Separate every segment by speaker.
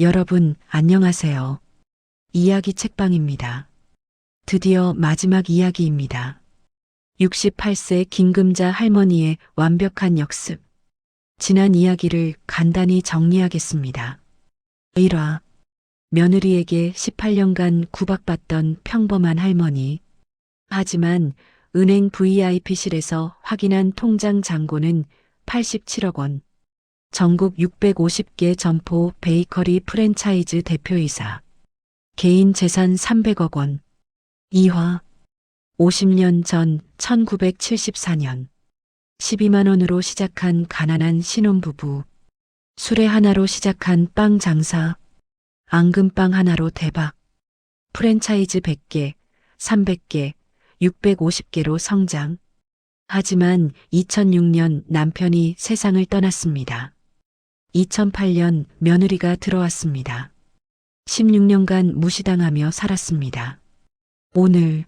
Speaker 1: 여러분, 안녕하세요. 이야기 책방입니다. 드디어 마지막 이야기입니다. 68세 김금자 할머니의 완벽한 역습. 지난 이야기를 간단히 정리하겠습니다. 1화. 며느리에게 18년간 구박받던 평범한 할머니. 하지만 은행 VIP실에서 확인한 통장 잔고는 87억 원. 전국 650개 점포 베이커리 프랜차이즈 대표이사. 개인 재산 300억 원. 2화. 50년 전 1974년. 12만 원으로 시작한 가난한 신혼부부. 수레 하나로 시작한 빵 장사. 앙금빵 하나로 대박. 프랜차이즈 100개, 300개, 650개로 성장. 하지만 2006년 남편이 세상을 떠났습니다. 2008년 며느리가 들어왔습니다. 16년간 무시당하며 살았습니다. 오늘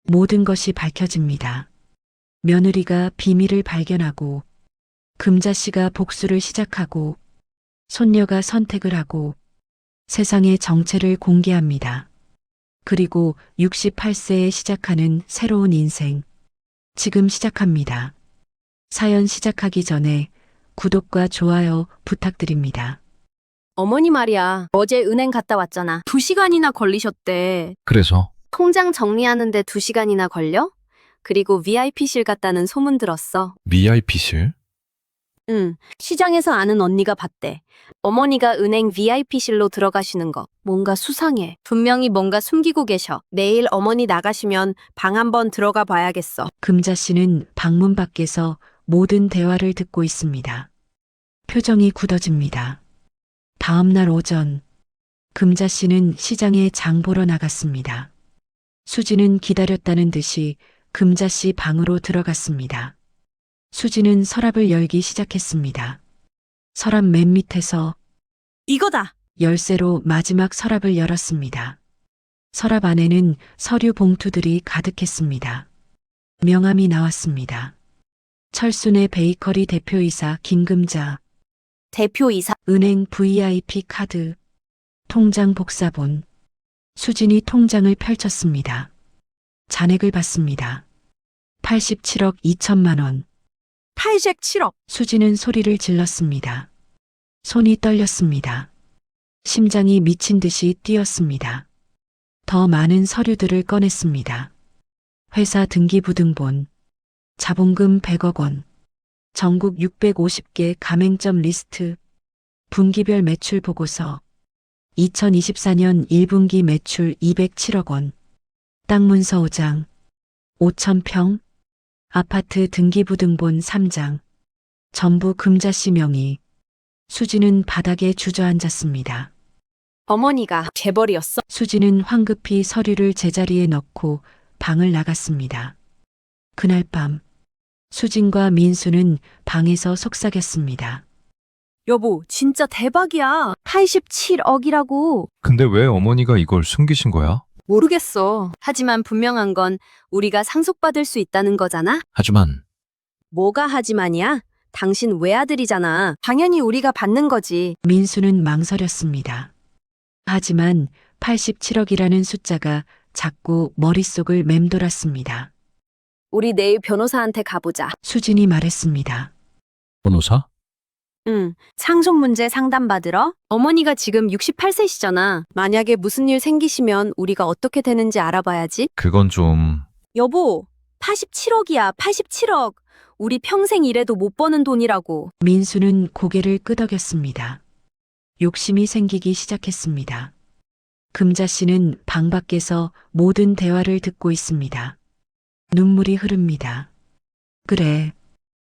Speaker 1: 모든 것이 밝혀집니다. 며느리가 비밀을 발견하고, 금자 씨가 복수를 시작하고, 손녀가 선택을 하고, 세상의 정체를 공개합니다. 그리고 68세에 시작하는 새로운 인생. 지금 시작합니다. 사연 시작하기 전에 구독과 좋아요 부탁드립니다.
Speaker 2: 어머니 말이야. 어제 은행 갔다 왔잖아. 2시간이나 걸리셨대.
Speaker 3: 그래서
Speaker 2: 통장 정리하는데 2시간이나 걸려? 그리고 VIP실 갔다는 소문 들었어.
Speaker 3: VIP실?
Speaker 2: 응. 시장에서 아는 언니가 봤대. 어머니가 은행 VIP실로 들어가시는 거. 뭔가 수상해. 분명히 뭔가 숨기고 계셔. 내일 어머니 나가시면 방 한번 들어가 봐야겠어.
Speaker 1: 금자 씨는 방문 밖에서 모든 대화를 듣고 있습니다. 표정이 굳어집니다. 다음 날 오전, 금자 씨는 시장에 장 보러 나갔습니다. 수지는 기다렸다는 듯이 금자 씨 방으로 들어갔습니다. 수지는 서랍을 열기 시작했습니다. 서랍 맨 밑에서
Speaker 2: 이거다.
Speaker 1: 열쇠로 마지막 서랍을 열었습니다. 서랍 안에는 서류 봉투들이 가득했습니다. 명함이 나왔습니다. 철순의 베이커리 대표이사 김금자,
Speaker 2: 대표이사.
Speaker 1: 은행 VIP 카드, 통장 복사본. 수진이 통장을 펼쳤습니다. 잔액을 봤습니다. 87억 2천만 원.
Speaker 2: 87억.
Speaker 1: 수지는 소리를 질렀습니다. 손이 떨렸습니다. 심장이 미친 듯이 뛰었습니다. 더 많은 서류들을 꺼냈습니다. 회사 등기부등본, 자본금 100억 원, 전국 650개 가맹점 리스트, 분기별 매출 보고서, 2024년 1분기 매출 207억 원, 땅 문서 5장, 5,000평, 아파트 등기부등본 3장, 전부 금자 씨 명의. 수지는 바닥에 주저앉았습니다.
Speaker 2: 어머니가 재벌이었어.
Speaker 1: 수지는 황급히 서류를 제자리에 넣고 방을 나갔습니다. 그날 밤, 수진과 민수는 방에서 속삭였습니다.
Speaker 2: 여보, 진짜 대박이야. 87억이라고.
Speaker 3: 근데 왜 어머니가 이걸 숨기신 거야?
Speaker 2: 모르겠어. 하지만 분명한 건 우리가 상속받을 수 있다는 거잖아?
Speaker 3: 하지만
Speaker 2: 뭐가 하지만이야? 당신 외아들이잖아. 당연히 우리가 받는 거지.
Speaker 1: 민수는 망설였습니다. 하지만 87억이라는 숫자가 자꾸 머릿속을 맴돌았습니다.
Speaker 2: 우리 내일 변호사한테 가보자.
Speaker 1: 수진이 말했습니다.
Speaker 3: 변호사?
Speaker 2: 응. 상속 문제 상담받으러? 어머니가 지금 68세시잖아. 만약에 무슨 일 생기시면 우리가 어떻게 되는지 알아봐야지.
Speaker 3: 그건 좀...
Speaker 2: 여보, 87억이야. 87억. 우리 평생 일해도 못 버는 돈이라고.
Speaker 1: 민수는 고개를 끄덕였습니다. 욕심이 생기기 시작했습니다. 금자 씨는 방 밖에서 모든 대화를 듣고 있습니다. 눈물이 흐릅니다. 그래,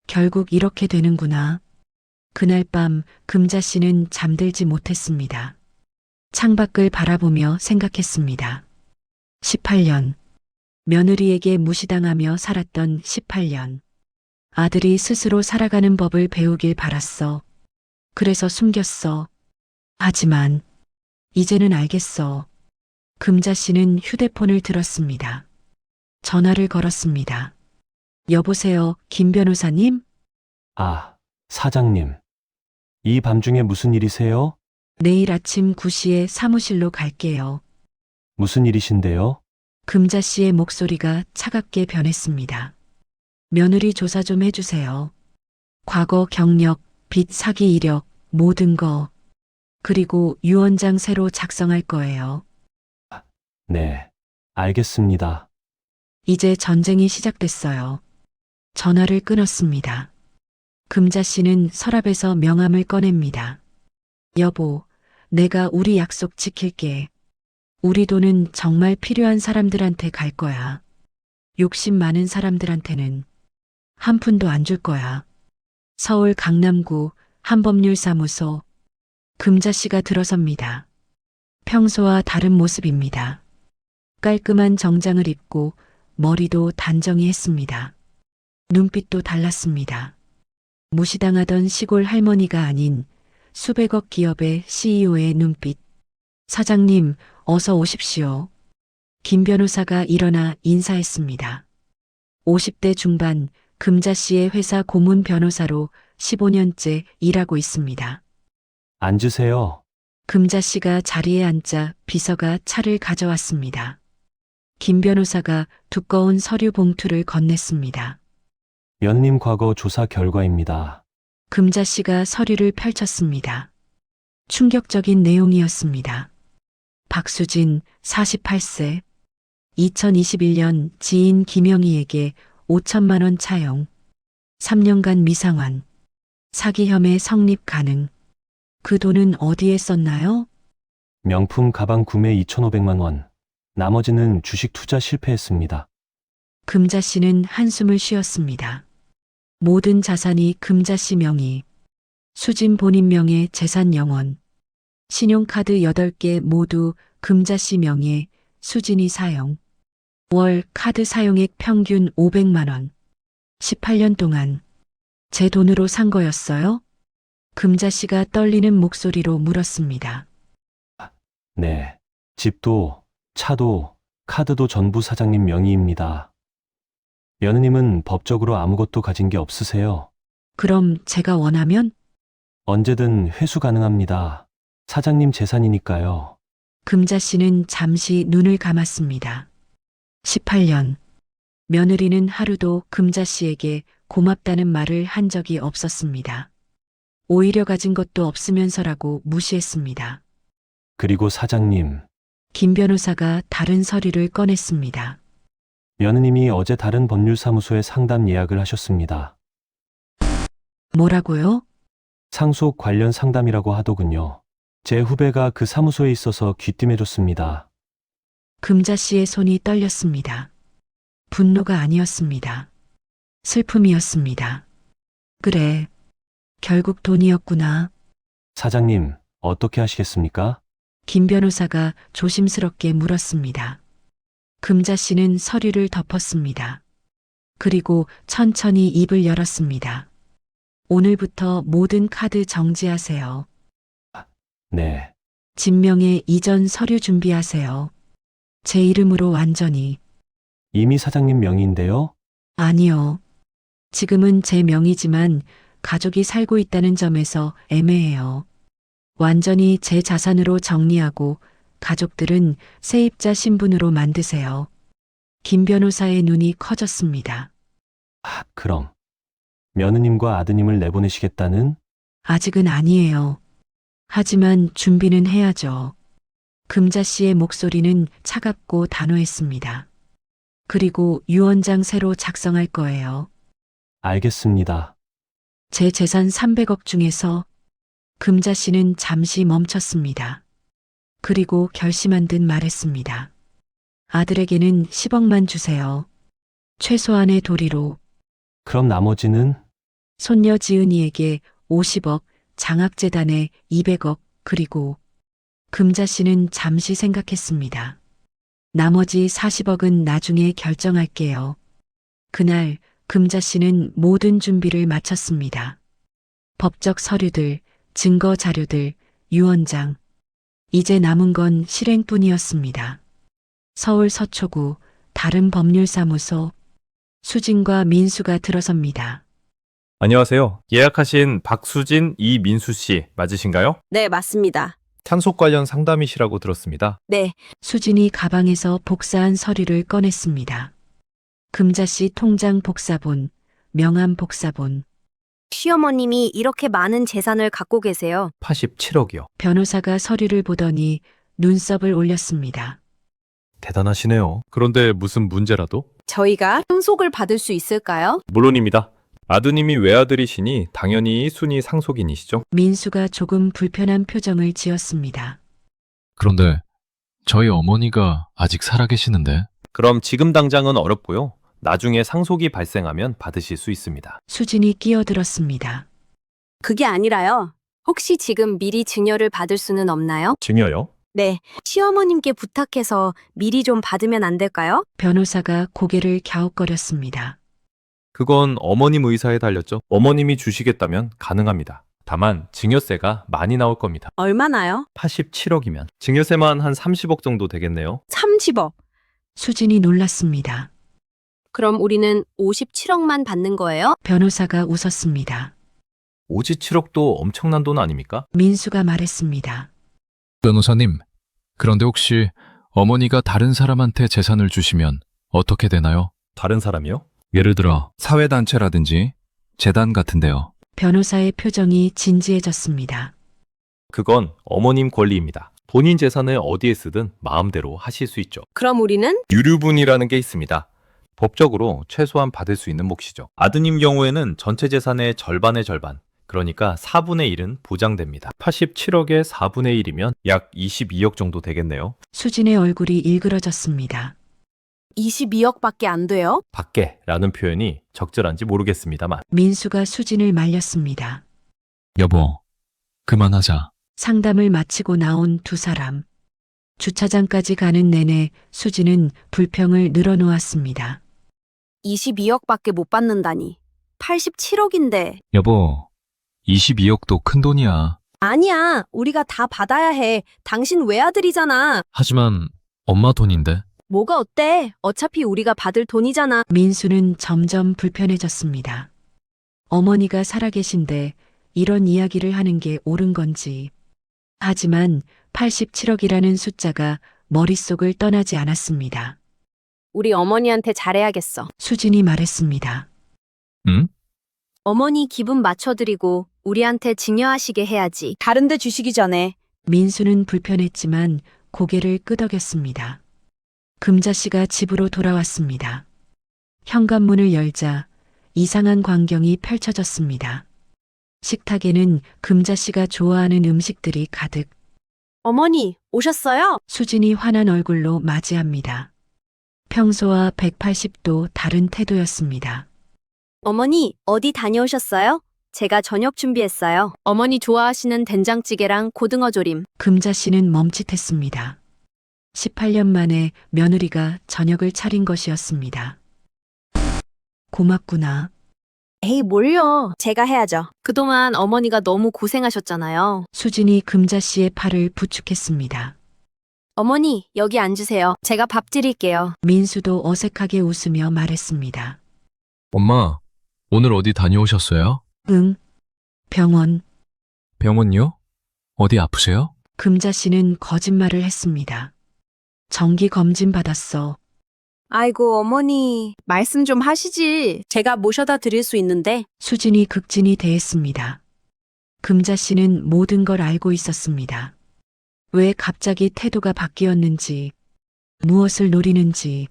Speaker 1: 결국 이렇게 되는구나. 그날 밤 금자 씨는 잠들지 못했습니다. 창밖을 바라보며 생각했습니다. 18년. 며느리에게 무시당하며 살았던 18년. 아들이 스스로 살아가는 법을 배우길 바랐어. 그래서 숨겼어. 하지만 이제는 알겠어. 금자 씨는 휴대폰을 들었습니다. 전화를 걸었습니다. 여보세요, 김 변호사님?
Speaker 4: 아, 사장님. 이 밤중에 무슨 일이세요?
Speaker 1: 내일 아침 9시에 사무실로 갈게요.
Speaker 4: 무슨 일이신데요?
Speaker 1: 금자 씨의 목소리가 차갑게 변했습니다. 며느리 조사 좀 해주세요. 과거 경력, 빚 사기 이력, 모든 거. 그리고 유언장 새로 작성할 거예요.
Speaker 4: 네, 알겠습니다.
Speaker 1: 이제 전쟁이 시작됐어요. 전화를 끊었습니다. 금자 씨는 서랍에서 명함을 꺼냅니다. 여보, 내가 우리 약속 지킬게. 우리 돈은 정말 필요한 사람들한테 갈 거야. 욕심 많은 사람들한테는 한 푼도 안 줄 거야. 서울 강남구 한법률사무소. 금자 씨가 들어섭니다. 평소와 다른 모습입니다. 깔끔한 정장을 입고 머리도 단정히 했습니다. 눈빛도 달랐습니다. 무시당하던 시골 할머니가 아닌 수백억 기업의 CEO의 눈빛. 사장님, 어서 오십시오. 김 변호사가 일어나 인사했습니다. 50대 중반 금자 씨의 회사 고문 변호사로 15년째 일하고 있습니다.
Speaker 4: 앉으세요.
Speaker 1: 금자 씨가 자리에 앉자 비서가 차를 가져왔습니다. 김 변호사가 두꺼운 서류 봉투를 건넸습니다.
Speaker 4: 며느님 과거 조사 결과입니다.
Speaker 1: 금자 씨가 서류를 펼쳤습니다. 충격적인 내용이었습니다. 박수진, 48세. 2021년 지인 김영희에게 5천만 원 차용. 3년간 미상환. 사기 혐의 성립 가능. 그 돈은 어디에 썼나요?
Speaker 4: 명품 가방 구매 2,500만 원. 나머지는 주식 투자 실패했습니다.
Speaker 1: 금자 씨는 한숨을 쉬었습니다. 모든 자산이 금자 씨 명의. 수진 본인 명의 재산 영원. 신용카드 8개 모두 금자 씨 명의, 수진이 사용. 월 카드 사용액 평균 500만 원. 18년 동안 제 돈으로 산 거였어요? 금자 씨가 떨리는 목소리로 물었습니다.
Speaker 4: 네. 집도, 차도, 카드도 전부 사장님 명의입니다. 며느님은 법적으로 아무것도 가진 게 없으세요.
Speaker 1: 그럼 제가 원하면?
Speaker 4: 언제든 회수 가능합니다. 사장님 재산이니까요.
Speaker 1: 금자 씨는 잠시 눈을 감았습니다. 18년. 며느리는 하루도 금자 씨에게 고맙다는 말을 한 적이 없었습니다. 오히려 가진 것도 없으면서라고 무시했습니다.
Speaker 4: 그리고 사장님,
Speaker 1: 김 변호사가 다른 서류를 꺼냈습니다.
Speaker 4: 며느님이 어제 다른 법률사무소에 상담 예약을 하셨습니다.
Speaker 1: 뭐라고요?
Speaker 4: 상속 관련 상담이라고 하더군요. 제 후배가 그 사무소에 있어서 귀띔해줬습니다.
Speaker 1: 금자 씨의 손이 떨렸습니다. 분노가 아니었습니다. 슬픔이었습니다. 그래, 결국 돈이었구나.
Speaker 4: 사장님, 어떻게 하시겠습니까?
Speaker 1: 김 변호사가 조심스럽게 물었습니다. 금자 씨는 서류를 덮었습니다. 그리고 천천히 입을 열었습니다. 오늘부터 모든 카드 정지하세요.
Speaker 4: 네.
Speaker 1: 진명의 이전 서류 준비하세요. 제 이름으로 완전히.
Speaker 4: 이미 사장님 명의인데요?
Speaker 1: 아니요. 지금은 제 명의지만 가족이 살고 있다는 점에서 애매해요. 완전히 제 자산으로 정리하고 가족들은 세입자 신분으로 만드세요. 김 변호사의 눈이 커졌습니다.
Speaker 4: 그럼 며느님과 아드님을 내보내시겠다는?
Speaker 1: 아직은 아니에요. 하지만 준비는 해야죠. 금자 씨의 목소리는 차갑고 단호했습니다. 그리고 유언장 새로 작성할 거예요.
Speaker 4: 알겠습니다.
Speaker 1: 제 재산 300억 중에서 금자 씨는 잠시 멈췄습니다. 그리고 결심한 듯 말했습니다. 아들에게는 10억만 주세요. 최소한의 도리로.
Speaker 4: 그럼 나머지는?
Speaker 1: 손녀 지은이에게 50억, 장학재단에 200억, 그리고 금자 씨는 잠시 생각했습니다. 나머지 40억은 나중에 결정할게요. 그날 금자 씨는 모든 준비를 마쳤습니다. 법적 서류들, 증거 자료들, 유언장. 이제 남은 건 실행뿐이었습니다. 서울 서초구 다른 법률사무소. 수진과 민수가 들어섭니다.
Speaker 5: 안녕하세요. 예약하신 박수진, 이민수 씨 맞으신가요?
Speaker 2: 네, 맞습니다.
Speaker 5: 상속 관련 상담이시라고 들었습니다.
Speaker 2: 네,
Speaker 1: 수진이 가방에서 복사한 서류를 꺼냈습니다. 금자씨 통장 복사본, 명함 복사본,
Speaker 2: 시어머님이 이렇게 많은 재산을 갖고 계세요.
Speaker 5: 87억이요.
Speaker 1: 변호사가 서류를 보더니 눈썹을 올렸습니다.
Speaker 5: 대단하시네요. 그런데 무슨 문제라도?
Speaker 2: 저희가 상속을 받을 수 있을까요?
Speaker 5: 물론입니다. 아드님이 외아들이시니 당연히 순위 상속인이시죠.
Speaker 1: 민수가 조금 불편한 표정을 지었습니다.
Speaker 3: 그런데 저희 어머니가 아직 살아계시는데
Speaker 5: 그럼 지금 당장은 어렵고요. 나중에 상속이 발생하면 받으실 수 있습니다.
Speaker 1: 수진이 끼어들었습니다.
Speaker 2: 그게 아니라요. 혹시 지금 미리 증여를 받을 수는 없나요?
Speaker 5: 증여요?
Speaker 2: 네, 시어머님께 부탁해서 미리 좀 받으면 안 될까요?
Speaker 1: 변호사가 고개를 갸웃거렸습니다.
Speaker 5: 그건 어머님 의사에 달렸죠. 어머님이 주시겠다면 가능합니다. 다만 증여세가 많이 나올 겁니다.
Speaker 2: 얼마나요?
Speaker 5: 87억이면 증여세만 한 30억 정도 되겠네요.
Speaker 2: 30억.
Speaker 1: 수진이 놀랐습니다.
Speaker 2: 그럼 우리는 57억만 받는 거예요?
Speaker 1: 변호사가 웃었습니다.
Speaker 5: 57억도 엄청난 돈 아닙니까?
Speaker 1: 민수가 말했습니다.
Speaker 3: 변호사님, 그런데 혹시 어머니가 다른 사람한테 재산을 주시면 어떻게 되나요?
Speaker 5: 다른 사람이요?
Speaker 3: 예를 들어 사회단체라든지 재단 같은데요.
Speaker 1: 변호사의 표정이 진지해졌습니다.
Speaker 5: 그건 어머님 권리입니다. 본인 재산을 어디에 쓰든 마음대로 하실 수 있죠.
Speaker 2: 그럼 우리는?
Speaker 5: 유류분이라는 게 있습니다. 법적으로 최소한 받을 수 있는 몫이죠. 아드님 경우에는 전체 재산의 절반의 절반, 그러니까 4분의 1은 보장됩니다. 87억의 4분의 1이면 약 22억 정도 되겠네요.
Speaker 1: 수진의 얼굴이 일그러졌습니다.
Speaker 2: 22억밖에 안 돼요?
Speaker 5: 밖에라는 표현이 적절한지 모르겠습니다만
Speaker 1: 민수가 수진을 말렸습니다.
Speaker 3: 여보, 그만하자.
Speaker 1: 상담을 마치고 나온 두 사람. 주차장까지 가는 내내 수진은 불평을 늘어놓았습니다.
Speaker 2: 22억밖에 못 받는다니. 87억인데.
Speaker 3: 여보, 22억도 큰 돈이야.
Speaker 2: 아니야, 우리가 다 받아야 해. 당신 외아들이잖아.
Speaker 3: 하지만 엄마 돈인데.
Speaker 2: 뭐가 어때? 어차피 우리가 받을 돈이잖아.
Speaker 1: 민수는 점점 불편해졌습니다. 어머니가 살아계신데 이런 이야기를 하는 게 옳은 건지. 하지만 87억이라는 숫자가 머릿속을 떠나지 않았습니다.
Speaker 2: 우리 어머니한테 잘해야겠어.
Speaker 1: 수진이 말했습니다.
Speaker 3: 응?
Speaker 2: 어머니 기분 맞춰드리고 우리한테 증여하시게 해야지. 다른 데 주시기 전에.
Speaker 1: 민수는 불편했지만 고개를 끄덕였습니다. 금자씨가 집으로 돌아왔습니다. 현관문을 열자 이상한 광경이 펼쳐졌습니다. 식탁에는 금자씨가 좋아하는 음식들이 가득.
Speaker 2: 어머니, 오셨어요?
Speaker 1: 수진이 환한 얼굴로 맞이합니다. 평소와 180도 다른 태도였습니다.
Speaker 2: 어머니, 어디 다녀오셨어요? 제가 저녁 준비했어요. 어머니 좋아하시는 된장찌개랑 고등어 조림.
Speaker 1: 금자씨는 멈칫했습니다. 18년 만에 며느리가 저녁을 차린 것이었습니다. 고맙구나.
Speaker 2: 에이, 뭘요? 제가 해야죠. 그동안 어머니가 너무 고생하셨잖아요.
Speaker 1: 수진이 금자씨의 팔을 부축했습니다.
Speaker 2: 어머니, 여기 앉으세요. 제가 밥 드릴게요.
Speaker 1: 민수도 어색하게 웃으며 말했습니다.
Speaker 3: 엄마, 오늘 어디 다녀오셨어요?
Speaker 1: 응. 병원.
Speaker 3: 병원요? 어디 아프세요?
Speaker 1: 금자씨는 거짓말을 했습니다. 정기 검진 받았어.
Speaker 2: 아이고, 어머니. 말씀 좀 하시지. 제가 모셔다 드릴 수 있는데.
Speaker 1: 수진이 극진히 대했습니다. 금자씨는 모든 걸 알고 있었습니다. 왜 갑자기 태도가 바뀌었는지, 무엇을 노리는지.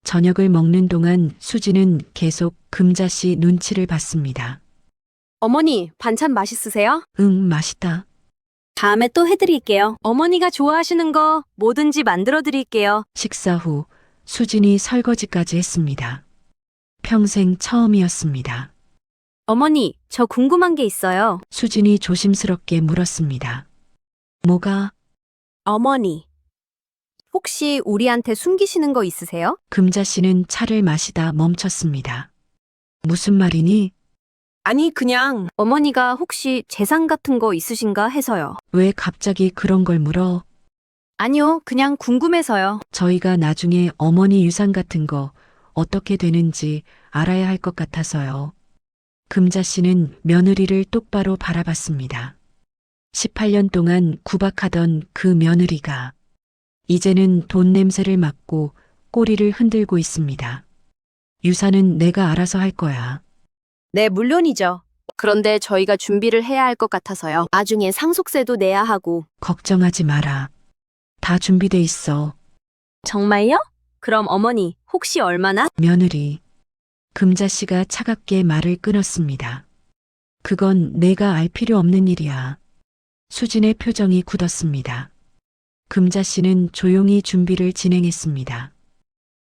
Speaker 1: 저녁을 먹는 동안 수진은 계속 금자씨 눈치를 봤습니다.
Speaker 2: 어머니, 반찬 맛있으세요?
Speaker 1: 응, 맛있다.
Speaker 2: 다음에 또 해드릴게요. 어머니가 좋아하시는 거 뭐든지 만들어 드릴게요.
Speaker 1: 식사 후 수진이 설거지까지 했습니다. 평생 처음이었습니다.
Speaker 2: 어머니, 저 궁금한 게 있어요.
Speaker 1: 수진이 조심스럽게 물었습니다. 뭐가?
Speaker 2: 어머니, 혹시 우리한테 숨기시는 거 있으세요?
Speaker 1: 금자씨는 차를 마시다 멈췄습니다. 무슨 말이니?
Speaker 2: 아니, 그냥 어머니가 혹시 재산 같은 거 있으신가 해서요.
Speaker 1: 왜 갑자기 그런 걸 물어?
Speaker 2: 아니요, 그냥 궁금해서요.
Speaker 1: 저희가 나중에 어머니 유산 같은 거 어떻게 되는지 알아야 할 것 같아서요. 금자씨는 며느리를 똑바로 바라봤습니다. 18년 동안 구박하던 그 며느리가 이제는 돈 냄새를 맡고 꼬리를 흔들고 있습니다. 유산은 내가 알아서 할 거야.
Speaker 2: 네, 물론이죠. 그런데 저희가 준비를 해야 할 것 같아서요. 나중에 상속세도 내야 하고.
Speaker 1: 걱정하지 마라. 다 준비돼 있어.
Speaker 2: 정말요? 그럼 어머니, 혹시 얼마나?
Speaker 1: 며느리. 금자 씨가 차갑게 말을 끊었습니다. 그건 내가 알 필요 없는 일이야. 수진의 표정이 굳었습니다. 금자 씨는 조용히 준비를 진행했습니다.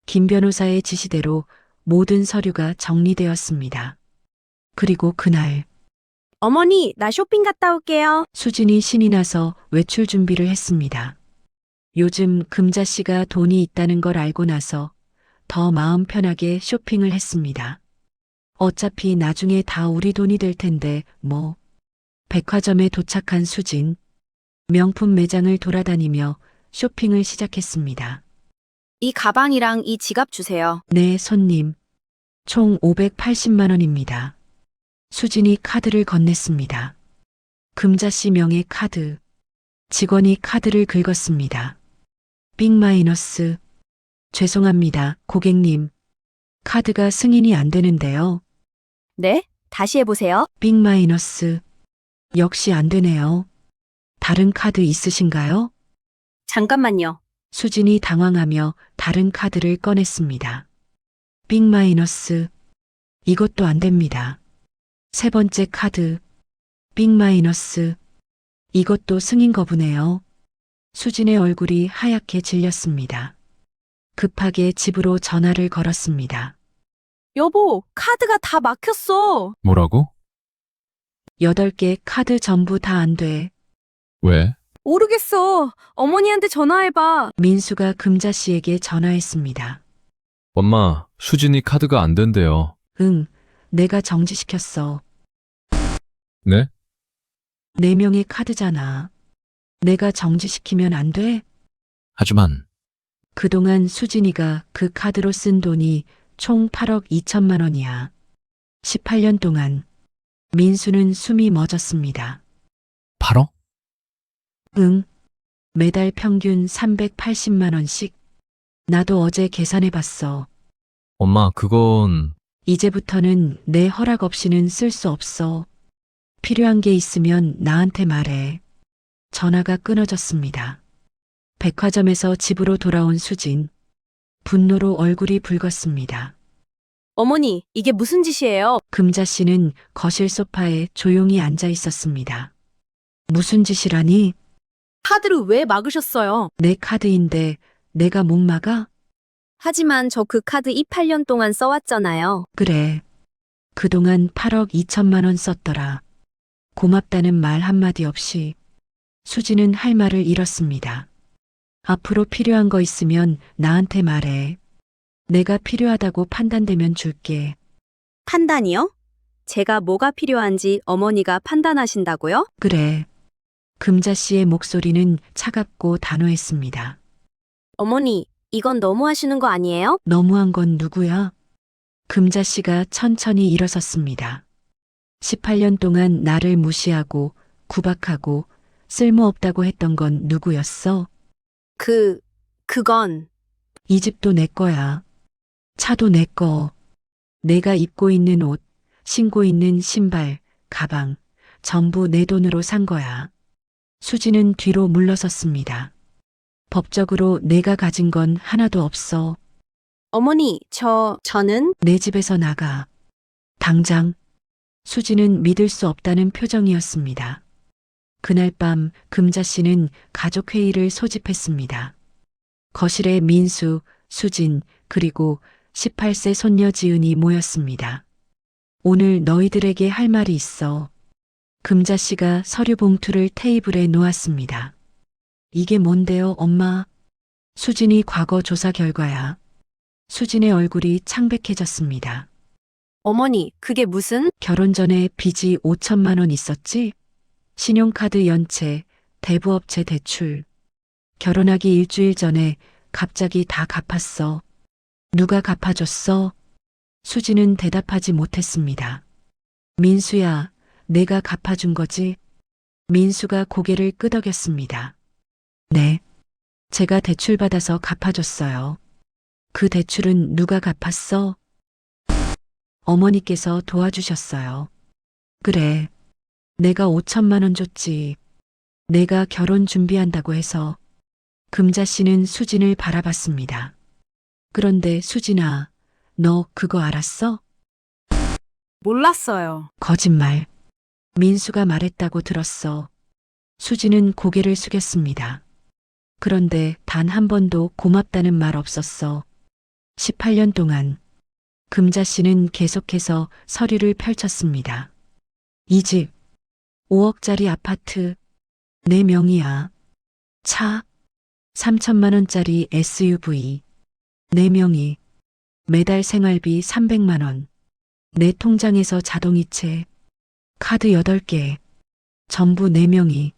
Speaker 1: 김 변호사의 지시대로 모든 서류가 정리되었습니다. 그리고 그날
Speaker 2: 어머니, 나 쇼핑 갔다 올게요.
Speaker 1: 수진이 신이 나서 외출 준비를 했습니다. 요즘 금자 씨가 돈이 있다는 걸 알고 나서 더 마음 편하게 쇼핑을 했습니다. 어차피 나중에 다 우리 돈이 될 텐데 뭐. 백화점에 도착한 수진. 명품 매장을 돌아다니며 쇼핑을 시작했습니다.
Speaker 2: 이 가방이랑 이 지갑 주세요.
Speaker 1: 네, 손님. 총 580만 원입니다. 수진이 카드를 건넸습니다. 금자 씨 명의 카드. 직원이 카드를 긁었습니다. 빅 마이너스. 죄송합니다, 고객님. 카드가 승인이 안 되는데요.
Speaker 2: 네? 다시 해보세요.
Speaker 1: 빅 마이너스. 역시 안 되네요. 다른 카드 있으신가요?
Speaker 2: 잠깐만요.
Speaker 1: 수진이 당황하며 다른 카드를 꺼냈습니다. 빅 마이너스. 이것도 안 됩니다. 세 번째 카드. 빅 마이너스. 이것도 승인 거부네요. 수진의 얼굴이 하얗게 질렸습니다. 급하게 집으로 전화를 걸었습니다.
Speaker 2: 여보, 카드가 다 막혔어.
Speaker 3: 뭐라고?
Speaker 1: 8개 카드 전부 다 안 돼.
Speaker 3: 왜?
Speaker 2: 모르겠어. 어머니한테 전화해봐.
Speaker 1: 민수가 금자 씨에게 전화했습니다.
Speaker 3: 엄마, 수진이 카드가 안 된대요.
Speaker 1: 응, 내가 정지시켰어.
Speaker 3: 네?
Speaker 1: 4명의 카드잖아. 내가 정지시키면 안 돼?
Speaker 3: 하지만
Speaker 1: 그동안 수진이가 그 카드로 쓴 돈이 총 8억 2천만 원이야. 18년 동안 민수는 숨이 멎었습니다.
Speaker 3: 8억?
Speaker 1: 응, 매달 평균 380만 원씩. 나도 어제 계산해 봤어.
Speaker 3: 엄마, 그건
Speaker 1: 이제부터는 내 허락 없이는 쓸 수 없어. 필요한 게 있으면 나한테 말해. 전화가 끊어졌습니다. 백화점에서 집으로 돌아온 수진. 분노로 얼굴이 붉었습니다.
Speaker 2: 어머니, 이게 무슨 짓이에요?
Speaker 1: 금자 씨는 거실 소파에 조용히 앉아 있었습니다. 무슨 짓이라니?
Speaker 2: 카드를 왜 막으셨어요?
Speaker 1: 내 카드인데 내가 못 막아?
Speaker 2: 하지만 저 그 카드 28년 동안 써왔잖아요.
Speaker 1: 그래. 그동안 8억 2천만 원 썼더라. 고맙다는 말 한마디 없이 수지는 할 말을 잃었습니다. 앞으로 필요한 거 있으면 나한테 말해. 내가 필요하다고 판단되면 줄게.
Speaker 2: 판단이요? 제가 뭐가 필요한지 어머니가 판단하신다고요?
Speaker 1: 그래. 금자 씨의 목소리는 차갑고 단호했습니다.
Speaker 2: 어머니, 이건 너무 하시는 거 아니에요?
Speaker 1: 너무한 건 누구야? 금자 씨가 천천히 일어섰습니다. 18년 동안 나를 무시하고 구박하고 쓸모없다고 했던 건 누구였어?
Speaker 2: 그건
Speaker 1: 이 집도 내 거야. 차도 내 거. 내가 입고 있는 옷, 신고 있는 신발, 가방, 전부 내 돈으로 산 거야. 수지는 뒤로 물러섰습니다. 법적으로 내가 가진 건 하나도 없어.
Speaker 2: 어머니, 저는
Speaker 1: 내 집에서 나가. 당장. 수지는 믿을 수 없다는 표정이었습니다. 그날 밤 금자 씨는 가족회의를 소집했습니다. 거실에 민수, 수진, 그리고 18세 손녀 지은이 모였습니다. 오늘 너희들에게 할 말이 있어. 금자 씨가 서류 봉투를 테이블에 놓았습니다. 이게 뭔데요, 엄마? 수진이 과거 조사 결과야. 수진의 얼굴이 창백해졌습니다.
Speaker 2: 어머니, 그게 무슨?
Speaker 1: 결혼 전에 빚이 5천만 원 있었지? 신용카드 연체, 대부업체 대출. 결혼하기 일주일 전에 갑자기 다 갚았어. 누가 갚아줬어? 수지는 대답하지 못했습니다. 민수야, 내가 갚아준 거지? 민수가 고개를 끄덕였습니다. 네. 제가 대출 받아서 갚아줬어요. 그 대출은 누가 갚았어? 어머니께서 도와주셨어요. 그래. 내가 5천만 원 줬지. 내가 결혼 준비한다고 해서. 금자 씨는 수진을 바라봤습니다. 그런데 수진아, 너 그거 알았어?
Speaker 2: 몰랐어요.
Speaker 1: 거짓말. 민수가 말했다고 들었어. 수진은 고개를 숙였습니다. 그런데 단 한 번도 고맙다는 말 없었어. 18년 동안 금자 씨는 계속해서 서류를 펼쳤습니다. 이 집, 5억짜리 아파트, 내 명의야. 차, 3천만 원짜리 SUV, 내 명의. 매달 생활비 300만 원. 내 통장에서 자동이체, 카드 8개, 전부 내 명의.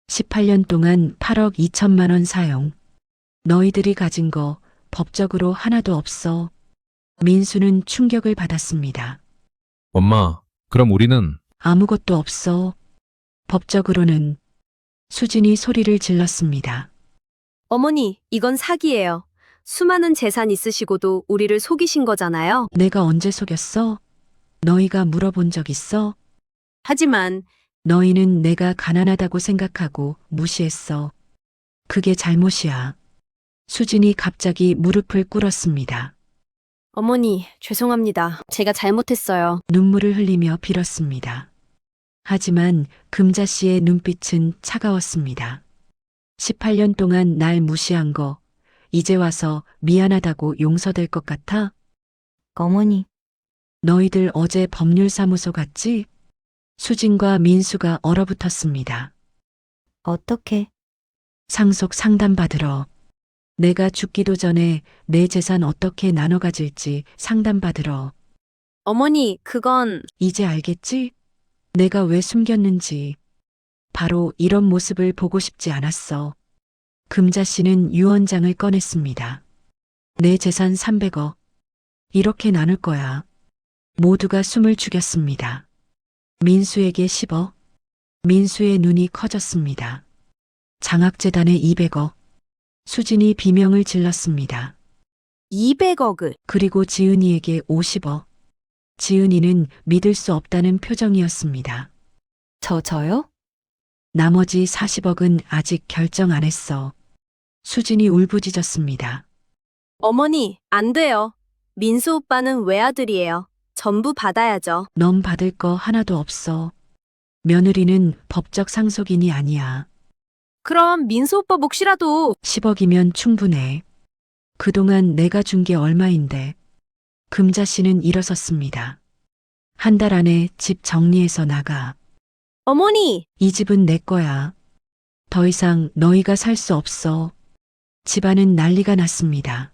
Speaker 1: 18년 동안 8억 2천만 원 사용. 너희들이 가진 거 법적으로 하나도 없어. 민수는 충격을 받았습니다.
Speaker 3: 엄마, 그럼 우리는
Speaker 1: 아무것도 없어. 법적으로는. 수진이 소리를 질렀습니다.
Speaker 2: 어머니, 이건 사기예요. 수많은 재산 있으시고도 우리를 속이신 거잖아요.
Speaker 1: 내가 언제 속였어? 너희가 물어본 적 있어?
Speaker 2: 하지만
Speaker 1: 너희는 내가 가난하다고 생각하고 무시했어. 그게 잘못이야. 수진이 갑자기 무릎을 꿇었습니다.
Speaker 2: 어머니, 죄송합니다. 제가 잘못했어요.
Speaker 1: 눈물을 흘리며 빌었습니다. 하지만 금자 씨의 눈빛은 차가웠습니다. 18년 동안 날 무시한 거, 이제 와서 미안하다고 용서될 것 같아?
Speaker 6: 어머니,
Speaker 1: 너희들 어제 법률사무소 갔지? 수진과 민수가 얼어붙었습니다.
Speaker 6: 어떻게?
Speaker 1: 상속 상담 받으러. 내가 죽기도 전에 내 재산 어떻게 나눠 가질지 상담 받으러.
Speaker 2: 어머니, 그건
Speaker 1: 이제 알겠지? 내가 왜 숨겼는지. 바로 이런 모습을 보고 싶지 않았어. 금자 씨는 유언장을 꺼냈습니다. 내 재산 300억. 이렇게 나눌 거야. 모두가 숨을 죽였습니다. 민수에게 10억. 민수의 눈이 커졌습니다. 장학재단에 200억. 수진이 비명을 질렀습니다.
Speaker 2: 200억을.
Speaker 1: 그리고 지은이에게 50억. 지은이는 믿을 수 없다는 표정이었습니다.
Speaker 6: 저요?
Speaker 1: 나머지 40억은 아직 결정 안 했어. 수진이 울부짖었습니다.
Speaker 2: 어머니, 안 돼요. 민수 오빠는 외아들이에요. 전부 받아야죠.
Speaker 1: 넌 받을 거 하나도 없어. 며느리는 법적 상속인이 아니야.
Speaker 2: 그럼 민수 오빠 몫이라도.
Speaker 1: 10억이면 충분해. 그동안 내가 준 게 얼마인데. 금자 씨는 일어섰습니다. 한 달 안에 집 정리해서 나가.
Speaker 2: 어머니!
Speaker 1: 이 집은 내 거야. 더 이상 너희가 살 수 없어. 집안은 난리가 났습니다.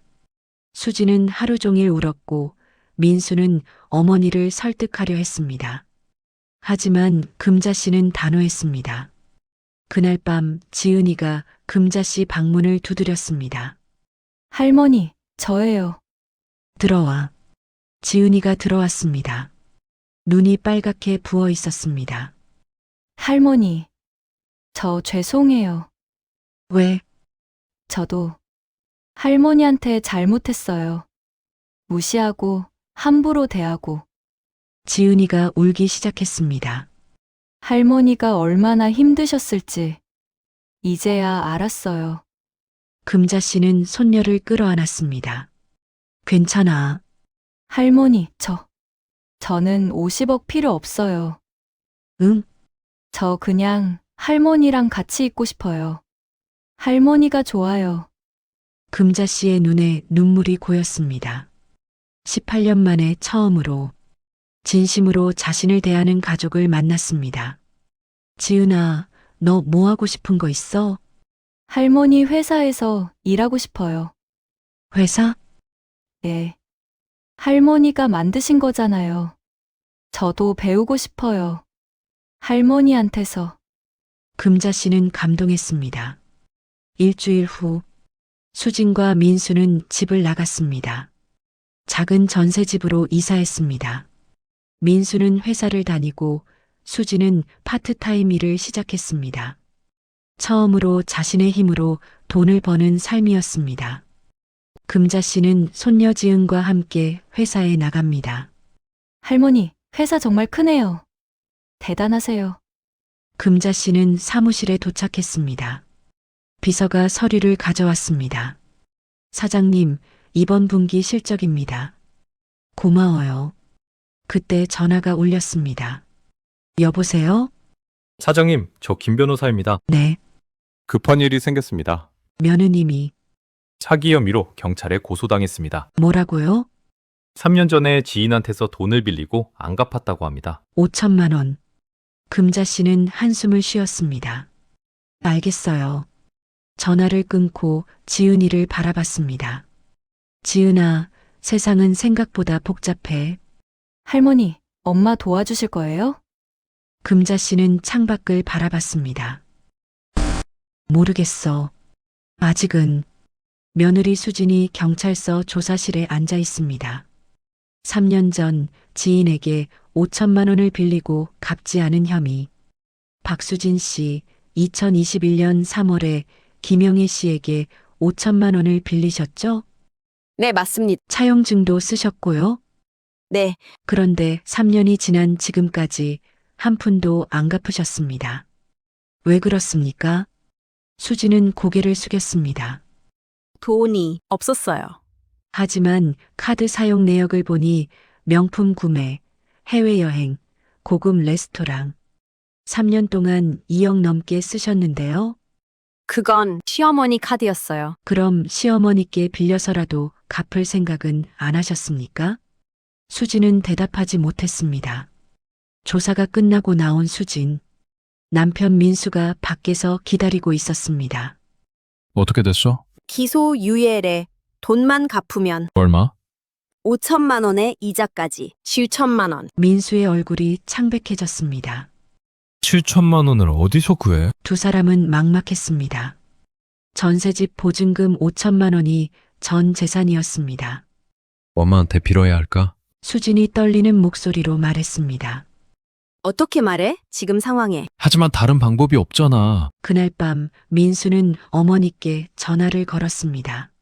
Speaker 1: 수지는 하루 종일 울었고 민수는 어머니를 설득하려 했습니다. 하지만 금자 씨는 단호했습니다. 그날 밤 지은이가 금자 씨 방문을 두드렸습니다.
Speaker 6: 할머니, 저예요.
Speaker 1: 들어와. 지은이가 들어왔습니다. 눈이 빨갛게 부어 있었습니다.
Speaker 6: 할머니, 저 죄송해요.
Speaker 1: 왜?
Speaker 6: 저도 할머니한테 잘못했어요. 무시하고 함부로 대하고.
Speaker 1: 지은이가 울기 시작했습니다.
Speaker 6: 할머니가 얼마나 힘드셨을지 이제야 알았어요.
Speaker 1: 금자 씨는 손녀를 끌어안았습니다. 괜찮아.
Speaker 6: 할머니, 저는 50억 필요 없어요.
Speaker 1: 응?
Speaker 6: 저 그냥 할머니랑 같이 있고 싶어요. 할머니가 좋아요.
Speaker 1: 금자 씨의 눈에 눈물이 고였습니다. 18년 만에 처음으로 진심으로 자신을 대하는 가족을 만났습니다. 지은아, 너 뭐 하고 싶은 거 있어?
Speaker 6: 할머니 회사에서 일하고 싶어요.
Speaker 1: 회사?
Speaker 6: 예. 할머니가 만드신 거잖아요. 저도 배우고 싶어요. 할머니한테서.
Speaker 1: 금자 씨는 감동했습니다. 일주일 후 수진과 민수는 집을 나갔습니다. 작은 전세집으로 이사했습니다. 민수는 회사를 다니고 수지는 파트타임 일을 시작했습니다. 처음으로 자신의 힘으로 돈을 버는 삶이었습니다. 금자 씨는 손녀 지은과 함께 회사에 나갑니다.
Speaker 6: 할머니, 회사 정말 크네요. 대단하세요.
Speaker 1: 금자 씨는 사무실에 도착했습니다. 비서가 서류를 가져왔습니다. 사장님, 이번 분기 실적입니다. 고마워요. 그때 전화가 울렸습니다. 여보세요?
Speaker 5: 사장님, 저 김 변호사입니다.
Speaker 1: 네,
Speaker 5: 급한 일이 생겼습니다.
Speaker 1: 며느님이
Speaker 5: 사기 혐의로 경찰에 고소당했습니다.
Speaker 1: 뭐라고요?
Speaker 5: 3년 전에 지인한테서 돈을 빌리고 안 갚았다고 합니다.
Speaker 1: 5천만 원. 금자 씨는 한숨을 쉬었습니다. 알겠어요. 전화를 끊고 지은이를 바라봤습니다. 지은아, 세상은 생각보다 복잡해.
Speaker 6: 할머니, 엄마 도와주실 거예요?
Speaker 1: 금자 씨는 창밖을 바라봤습니다. 모르겠어. 아직은. 며느리 수진이 경찰서 조사실에 앉아 있습니다. 3년 전 지인에게 5천만 원을 빌리고 갚지 않은 혐의. 박수진 씨, 2021년 3월에 김영애 씨에게 5천만 원을 빌리셨죠?
Speaker 2: 네, 맞습니다.
Speaker 1: 차용증도 쓰셨고요.
Speaker 2: 네,
Speaker 1: 그런데 3년이 지난 지금까지 한 푼도 안 갚으셨습니다. 왜 그렇습니까? 수지는 고개를 숙였습니다.
Speaker 2: 돈이 없었어요.
Speaker 1: 하지만 카드 사용 내역을 보니 명품 구매, 해외여행, 고급 레스토랑. 3년 동안 2억 넘게 쓰셨는데요.
Speaker 2: 그건 시어머니 카드였어요.
Speaker 1: 그럼 시어머니께 빌려서라도 갚을 생각은 안 하셨습니까? 수진은 대답하지 못했습니다. 조사가 끝나고 나온 수진. 남편 민수가 밖에서 기다리고 있었습니다.
Speaker 3: 어떻게 됐어?
Speaker 2: 기소 유예래. 돈만 갚으면
Speaker 3: 얼마?
Speaker 2: 5천만 원에 이자까지 7천만 원.
Speaker 1: 민수의 얼굴이 창백해졌습니다.
Speaker 3: 7천만 원을 어디서 구해?
Speaker 1: 두 사람은 막막했습니다. 전세집 보증금 5천만 원이 전 재산이었습니다.
Speaker 3: 엄마한테 빌어야 할까?
Speaker 1: 수진이 떨리는 목소리로 말했습니다.
Speaker 2: 어떻게 말해? 지금 상황에.
Speaker 3: 하지만 다른 방법이 없잖아.
Speaker 1: 그날 밤 민수는 어머니께 전화를 걸었습니다.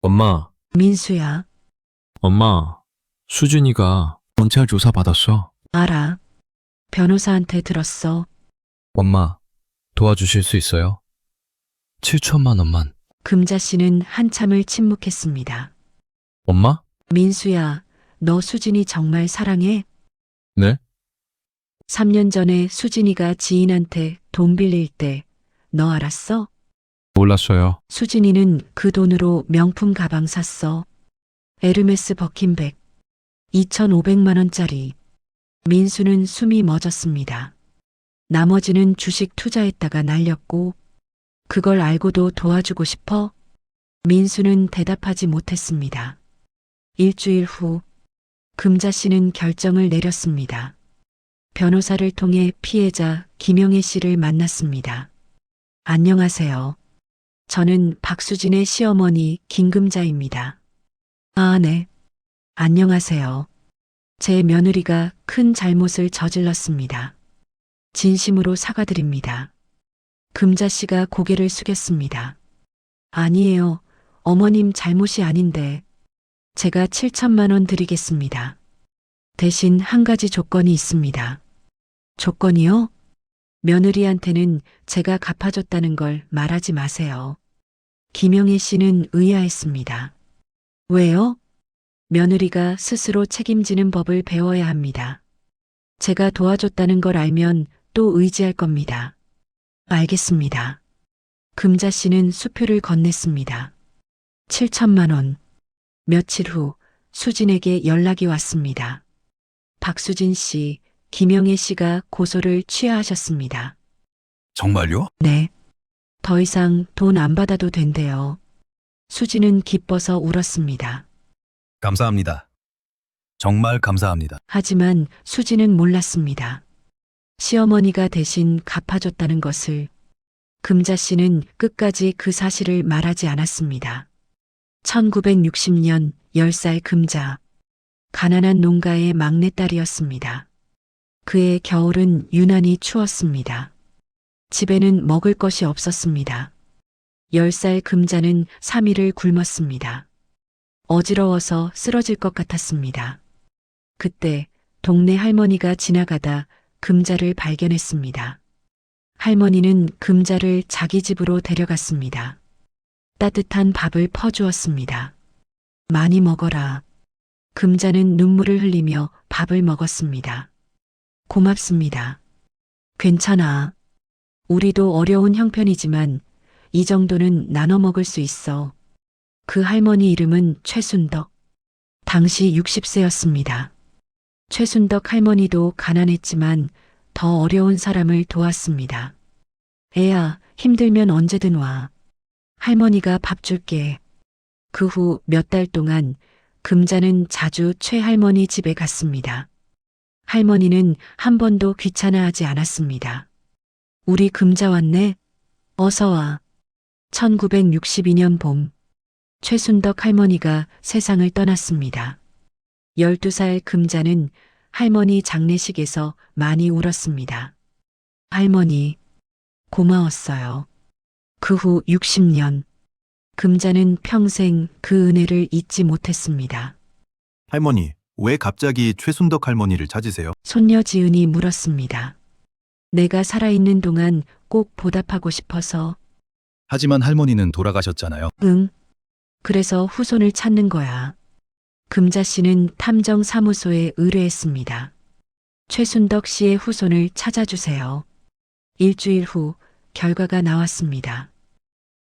Speaker 3: 엄마,
Speaker 1: 민수야,
Speaker 3: 엄마, 수진이가 경찰 조사 받았어.
Speaker 1: 알아. 변호사한테 들었어.
Speaker 3: 엄마, 도와주실 수 있어요? 7천만 원만.
Speaker 1: 금자 씨는 한참을 침묵했습니다.
Speaker 3: 엄마?
Speaker 1: 민수야, 너 수진이 정말 사랑해?
Speaker 3: 네?
Speaker 1: 3년 전에 수진이가 지인한테 돈 빌릴 때 너 알았어?
Speaker 3: 몰랐어요.
Speaker 1: 수진이는 그 돈으로 명품 가방 샀어. 에르메스 버킨백. 2,500만 원짜리. 민수는 숨이 멎었습니다. 나머지는 주식 투자했다가 날렸고 그걸 알고도 도와주고 싶어? 민수는 대답하지 못했습니다. 일주일 후 금자 씨는 결정을 내렸습니다. 변호사를 통해 피해자 김영애 씨를 만났습니다. 안녕하세요. 저는 박수진의 시어머니 김금자입니다. 아, 네. 안녕하세요. 제 며느리가 큰 잘못을 저질렀습니다. 진심으로 사과드립니다. 금자 씨가 고개를 숙였습니다. 아니에요. 어머님 잘못이 아닌데. 제가 7천만 원 드리겠습니다. 대신 한 가지 조건이 있습니다. 조건이요? 며느리한테는 제가 갚아줬다는 걸 말하지 마세요. 김영애 씨는 의아했습니다. 왜요? 며느리가 스스로 책임지는 법을 배워야 합니다. 제가 도와줬다는 걸 알면 또 의지할 겁니다. 알겠습니다. 금자 씨는 수표를 건넸습니다. 7천만 원. 며칠 후 수진에게 연락이 왔습니다. 박수진 씨, 김영애 씨가 고소를 취하하셨습니다.
Speaker 7: 정말요?
Speaker 1: 네. 더 이상 돈 안 받아도 된대요. 수진은 기뻐서 울었습니다.
Speaker 7: 감사합니다. 정말 감사합니다.
Speaker 1: 하지만 수진은 몰랐습니다. 시어머니가 대신 갚아줬다는 것을. 금자 씨는 끝까지 그 사실을 말하지 않았습니다. 1960년 10살 금자. 가난한 농가의 막내딸이었습니다. 그해 겨울은 유난히 추웠습니다. 집에는 먹을 것이 없었습니다. 10살 금자는 3일을 굶었습니다. 어지러워서 쓰러질 것 같았습니다. 그때 동네 할머니가 지나가다 금자를 발견했습니다. 할머니는 금자를 자기 집으로 데려갔습니다. 따뜻한 밥을 퍼주었습니다. 많이 먹어라. 금자는 눈물을 흘리며 밥을 먹었습니다. 고맙습니다. 괜찮아. 우리도 어려운 형편이지만 이 정도는 나눠 먹을 수 있어. 그 할머니 이름은 최순덕. 당시 60세였습니다. 최순덕 할머니도 가난했지만 더 어려운 사람을 도왔습니다. 애야, 힘들면 언제든 와. 할머니가 밥 줄게. 그 후 몇 달 동안 금자는 자주 최할머니 집에 갔습니다. 할머니는 한 번도 귀찮아하지 않았습니다. 우리 금자 왔네? 어서 와. 1962년 봄, 최순덕 할머니가 세상을 떠났습니다. 12살 금자는 할머니 장례식에서 많이 울었습니다. 할머니, 고마웠어요. 그 후 60년, 금자는 평생 그 은혜를 잊지 못했습니다.
Speaker 7: 할머니, 왜 갑자기 최순덕 할머니를 찾으세요?
Speaker 1: 손녀 지은이 물었습니다. 내가 살아있는 동안 꼭 보답하고 싶어서.
Speaker 7: 하지만 할머니는 돌아가셨잖아요.
Speaker 1: 응. 그래서 후손을 찾는 거야. 금자 씨는 탐정 사무소에 의뢰했습니다. 최순덕 씨의 후손을 찾아주세요. 일주일 후 결과가 나왔습니다.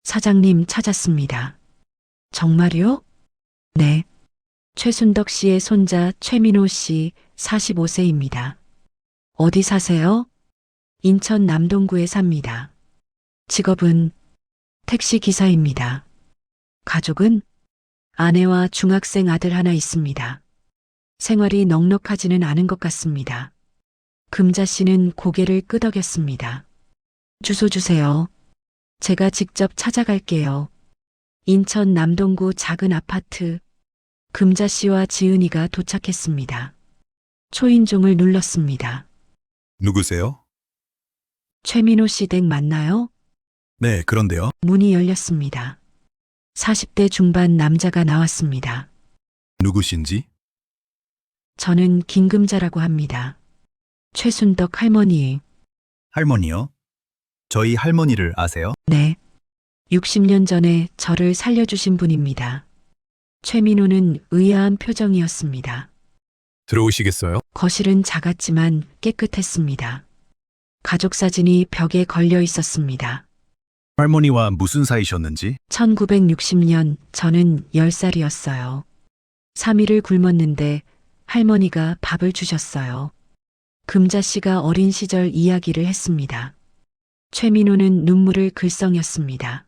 Speaker 1: 사장님 찾았습니다. 정말요? 네. 최순덕 씨의 손자 최민호 씨 45세입니다. 어디 사세요? 인천 남동구에 삽니다. 직업은 택시 기사입니다. 가족은 아내와 중학생 아들 하나 있습니다. 생활이 넉넉하지는 않은 것 같습니다. 금자 씨는 고개를 끄덕였습니다. 주소 주세요. 제가 직접 찾아갈게요. 인천 남동구 작은 아파트. 금자 씨와 지은이가 도착했습니다. 초인종을 눌렀습니다.
Speaker 7: 누구세요?
Speaker 1: 최민호 씨 댁 맞나요?
Speaker 7: 네, 그런데요.
Speaker 1: 문이 열렸습니다. 40대 중반 남자가 나왔습니다.
Speaker 7: 누구신지?
Speaker 1: 저는 김금자라고 합니다. 최순덕 할머니.
Speaker 7: 할머니요? 저희 할머니를 아세요?
Speaker 1: 네. 60년 전에 저를 살려주신 분입니다. 최민호는 의아한 표정이었습니다.
Speaker 7: 들어오시겠어요?
Speaker 1: 거실은 작았지만 깨끗했습니다. 가족 사진이 벽에 걸려 있었습니다.
Speaker 7: 할머니와 무슨 사이셨는지?
Speaker 1: 1960년 저는 10살이었어요. 3일을 굶었는데 할머니가 밥을 주셨어요. 금자 씨가 어린 시절 이야기를 했습니다. 최민호는 눈물을 글썽였습니다.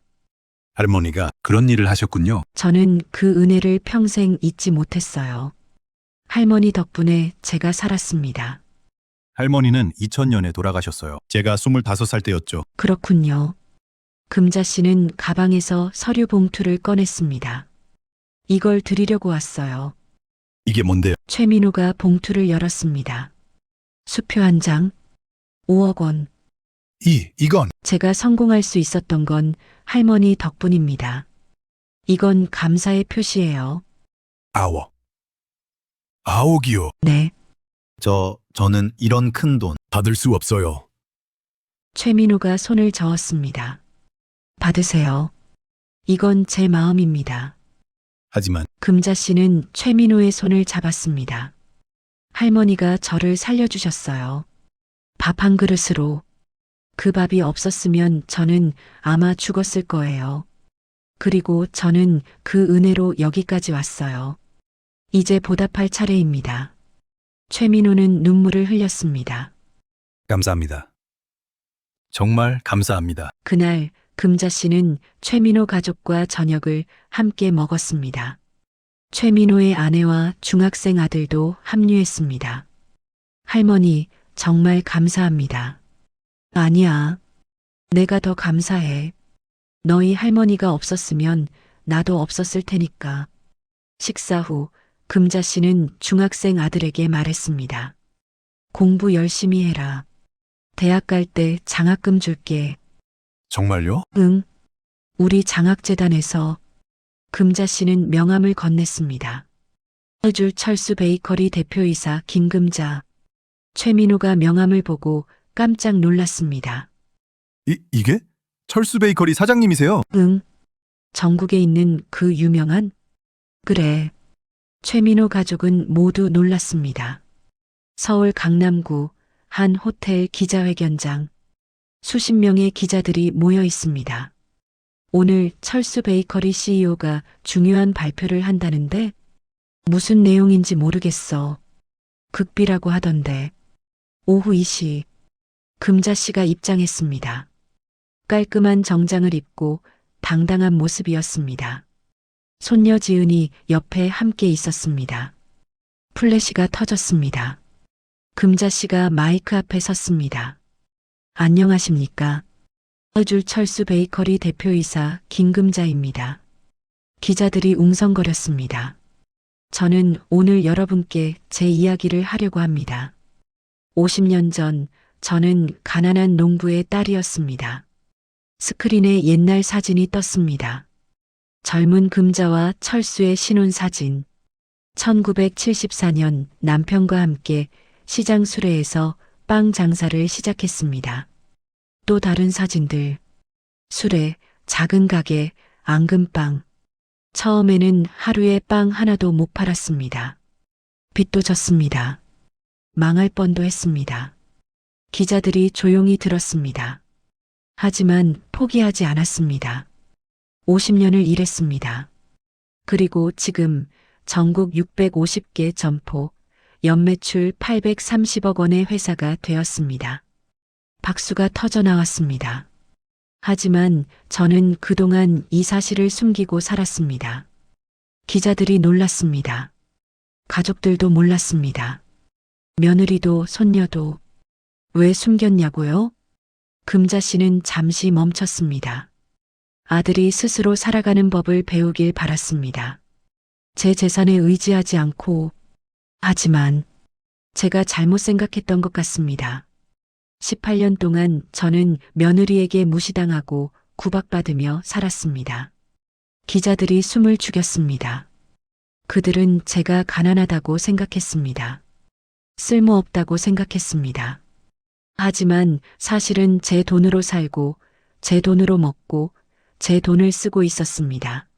Speaker 7: 할머니가 그런 일을 하셨군요.
Speaker 1: 저는 그 은혜를 평생 잊지 못했어요. 할머니 덕분에 제가 살았습니다.
Speaker 7: 할머니는 2000년에 돌아가셨어요. 제가 25살 때였죠.
Speaker 1: 그렇군요. 금자 씨는 가방에서 서류 봉투를 꺼냈습니다. 이걸 드리려고 왔어요.
Speaker 7: 이게 뭔데요?
Speaker 1: 최민호가 봉투를 열었습니다. 수표 한 장, 5억 원.
Speaker 7: 이건
Speaker 1: 제가 성공할 수 있었던 건 할머니 덕분입니다. 이건 감사의 표시예요.
Speaker 7: 아옥이요.
Speaker 1: 네,
Speaker 7: 저는 이런 큰 돈 받을 수 없어요.
Speaker 1: 최민호가 손을 저었습니다. 받으세요. 이건 제 마음입니다.
Speaker 7: 하지만
Speaker 1: 금자 씨는 최민호의 손을 잡았습니다. 할머니가 저를 살려주셨어요. 밥 한 그릇으로. 그 밥이 없었으면 저는 아마 죽었을 거예요. 그리고 저는 그 은혜로 여기까지 왔어요. 이제 보답할 차례입니다. 최민호는 눈물을 흘렸습니다.
Speaker 7: 감사합니다. 정말 감사합니다.
Speaker 1: 그날 금자 씨는 최민호 가족과 저녁을 함께 먹었습니다. 최민호의 아내와 중학생 아들도 합류했습니다. 할머니, 정말 감사합니다. 아니야. 내가 더 감사해. 너희 할머니가 없었으면 나도 없었을 테니까. 식사 후 금자 씨는 중학생 아들에게 말했습니다. 공부 열심히 해라. 대학 갈 때 장학금 줄게.
Speaker 7: 정말요?
Speaker 1: 응. 우리 장학재단에서 금자 씨는 명함을 건넸습니다. 해줄 철수 베이커리 대표이사 김금자. 최민호가 명함을 보고 깜짝 놀랐습니다.
Speaker 7: 이게? 철수 베이커리 사장님이세요?
Speaker 1: 응. 전국에 있는 그 유명한? 그래. 최민호 가족은 모두 놀랐습니다. 서울 강남구 한 호텔 기자회견장. 수십 명의 기자들이 모여 있습니다. 오늘 철수 베이커리 CEO가 중요한 발표를 한다는데 무슨 내용인지 모르겠어. 극비라고 하던데. 오후 2시 금자 씨가 입장했습니다. 깔끔한 정장을 입고 당당한 모습이었습니다. 손녀 지은이 옆에 함께 있었습니다. 플래시가 터졌습니다. 금자 씨가 마이크 앞에 섰습니다. 안녕하십니까? 해줄 철수 베이커리 대표이사 김금자입니다. 기자들이 웅성거렸습니다. 저는 오늘 여러분께 제 이야기를 하려고 합니다. 50년 전 저는 가난한 농부의 딸이었습니다. 스크린에 옛날 사진이 떴습니다. 젊은 금자와 철수의 신혼사진. 1974년 남편과 함께 시장 수레에서 빵 장사를 시작했습니다. 또 다른 사진들. 수레, 작은 가게, 앙금빵. 처음에는 하루에 빵 하나도 못 팔았습니다. 빚도 졌습니다. 망할 뻔도 했습니다. 기자들이 조용히 들었습니다. 하지만 포기하지 않았습니다. 50년을 일했습니다. 그리고 지금 전국 650개 점포, 연매출 830억 원의 회사가 되었습니다. 박수가 터져 나왔습니다. 하지만 저는 그동안 이 사실을 숨기고 살았습니다. 기자들이 놀랐습니다. 가족들도 몰랐습니다. 며느리도 손녀도. 왜 숨겼냐고요? 금자 씨는 잠시 멈췄습니다. 아들이 스스로 살아가는 법을 배우길 바랐습니다. 제 재산에 의지하지 않고. 하지만 제가 잘못 생각했던 것 같습니다. 18년 동안 저는 며느리에게 무시당하고 구박받으며 살았습니다. 기자들이 숨을 죽였습니다. 그들은 제가 가난하다고 생각했습니다. 쓸모없다고 생각했습니다. 하지만 사실은 제 돈으로 살고 제 돈으로 먹고 제 돈을 쓰고 있었습니다.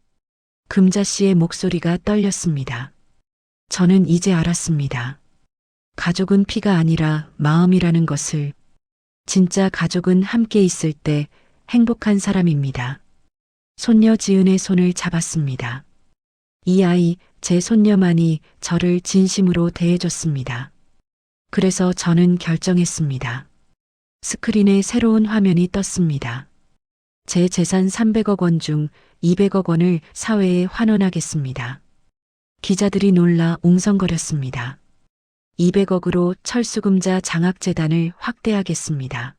Speaker 1: 금자 씨의 목소리가 떨렸습니다. 저는 이제 알았습니다. 가족은 피가 아니라 마음이라는 것을. 진짜 가족은 함께 있을 때 행복한 사람입니다. 손녀 지은의 손을 잡았습니다. 이 아이, 제 손녀만이 저를 진심으로 대해줬습니다. 그래서 저는 결정했습니다. 스크린에 새로운 화면이 떴습니다. 제 재산 300억 원 중 200억 원을 사회에 환원하겠습니다. 기자들이 놀라 웅성거렸습니다. 200억으로 철수금자 장학재단을 확대하겠습니다.